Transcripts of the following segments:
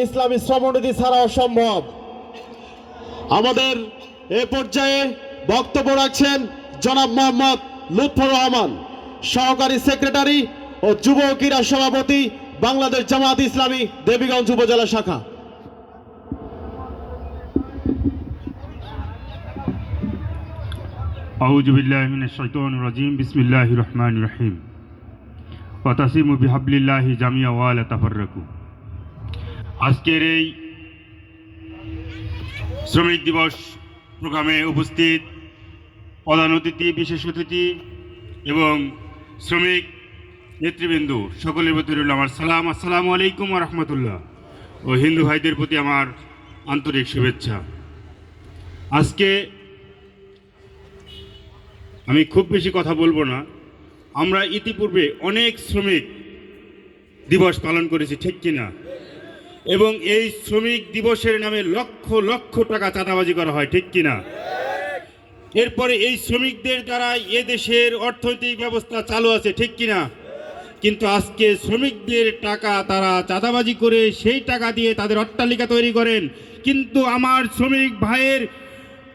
ইসলামী শ্রমনীতি ছাড়া অসম্ভব। আমাদের এ পর্যায়ে বক্তব্য রাখছেন জনাব মোহাম্মদ লুৎফর রহমান, সহকারী সেক্রেটারি ও যুব ক্রীড়া সভাপতি, বাংলাদেশ জামাত ইসলামী দেবীগঞ্জ উপজেলা শাখা। আউযু বিল্লাহি মিনাশ শাইতানির রাজিম। বিসমিল্লাহির রহমানির রহিম। ওয়াতাসিমু বিহাবলিল্লাহি জামিয়া ওয়া লা তাফাররাকু। আজকের এই শ্রমিক দিবস প্রোগ্রামে উপস্থিত প্রধান অতিথি, বিশেষ অতিথি এবং শ্রমিক নেতৃবৃন্দ সকলের প্রতি রইল আমার সালাম। আসসালামু আলাইকুম ওয়া রাহমাতুল্লাহ। ও হিন্দু ভাইদের প্রতি আমার আন্তরিক শুভেচ্ছা। আজকে আমি খুব বেশি কথা বলবো না। আমরা ইতিপূর্বে অনেক শ্রমিক দিবস পালন করেছি, ঠিক কিনা? এবং এই শ্রমিক দিবসের নামে লক্ষ লক্ষ টাকা চাঁদাবাজি করা হয়, ঠিক কিনা? এরপরে এই শ্রমিকদের দ্বারা এ দেশের অর্থনৈতিক ব্যবস্থা চালু আছে, ঠিক কিনা? কিন্তু আজকে শ্রমিকদের টাকা তারা চাঁদাবাজি করে সেই টাকা দিয়ে তাদের অট্টালিকা তৈরি করেন, কিন্তু আমার শ্রমিক ভাইয়ের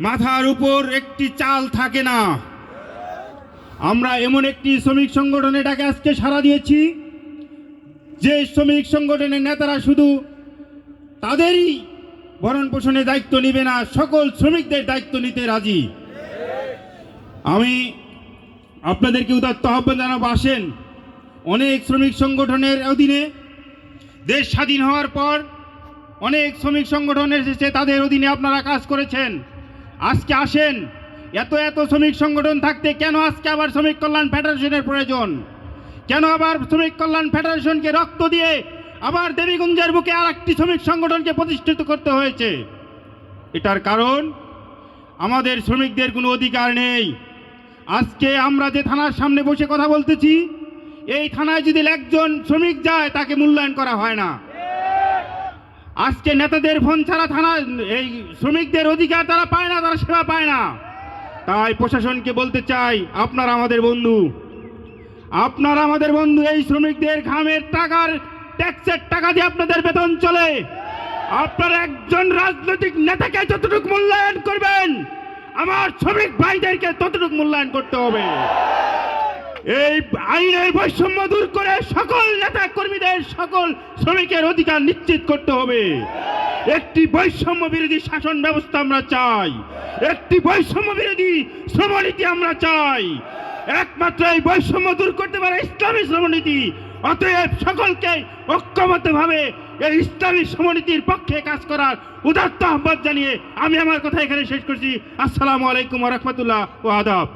মাথার উপর একটি চাল থাকে না। আমরা এমন একটি শ্রমিক সংগঠনে ডাকে আজকে সাড়া দিয়েছি যে শ্রমিক সংগঠনের নেতারা শুধু তাদেরই ভরণ পোষণের দায়িত্ব নেবে না, সকল শ্রমিকদের দায়িত্ব নিতে রাজি। আমি আপনাদেরকে উদাত্ত আহ্বান জানাবো, আসেন। অনেক শ্রমিক সংগঠনের অধীনে দেশ স্বাধীন হওয়ার পর অনেক শ্রমিক সংগঠন এসেছে, তাদের অধীনে আপনারা কাজ করেছেন। আজকে আসেন, এত এত শ্রমিক সংগঠন থাকতে কেন আজকে আবার শ্রমিক কল্যাণ ফেডারেশনের প্রয়োজন? কেন আবার শ্রমিক কল্যাণ ফেডারেশনকে রক্ত দিয়ে আবার দেবীগঞ্জের বুকে আর একটি শ্রমিক সংগঠনকে প্রতিষ্ঠিত করতে হয়েছে? এটার কারণ আমাদের শ্রমিকদের কোনো অধিকার নেই। আজকে আমরা যে থানার সামনে বসে কথা বলতেছি, এই থানায় যদি একজন শ্রমিক যায় তাকে মূল্যায়ন করা হয় না। আজকে নেতাদের ফোন ছাড়া থানা এই শ্রমিকদের অধিকার তারা পায় না, তারা সেবা পায় না। তাই প্রশাসনকে বলতে চাই, আপনারা আমাদের বন্ধু, আপনারা আমাদের বন্ধু। এই শ্রমিকদের ঘামের টাকার ট্যাক্সের টাকা দিয়ে আপনাদের বেতন চলে। আপনারা একজন রাজনৈতিক নেতাকে যতটুকু মূল্যায়ন করবেন, আমার শ্রমিক ভাইদেরকে ততটুকু মূল্যায়ন করতে হবে। এই আইনের বৈষম্য দূর করে সকল নেতা কর্মীদের, সকল শ্রমিকের অধিকার নিশ্চিত করতে হবে। একটি বৈষম্য বিরোধী শাসন ব্যবস্থা আমরা চাই, একটি বৈষম্য বিরোধী শ্রমনীতি আমরা চাই। একমাত্র এই বৈষম্য দূর করতে পারে ইসলামী শ্রমনীতি। অতএব সকলকে ঐক্যবদ্ধভাবে এই ইসলামী শ্রমনীতির পক্ষে কাজ করার উদাত্ত আহ্বান জানিয়ে আমি আমার কথা এখানে শেষ করছি। আসসালামু আলাইকুম ওয়া রাহমাতুল্লাহ ওয়া আদাব।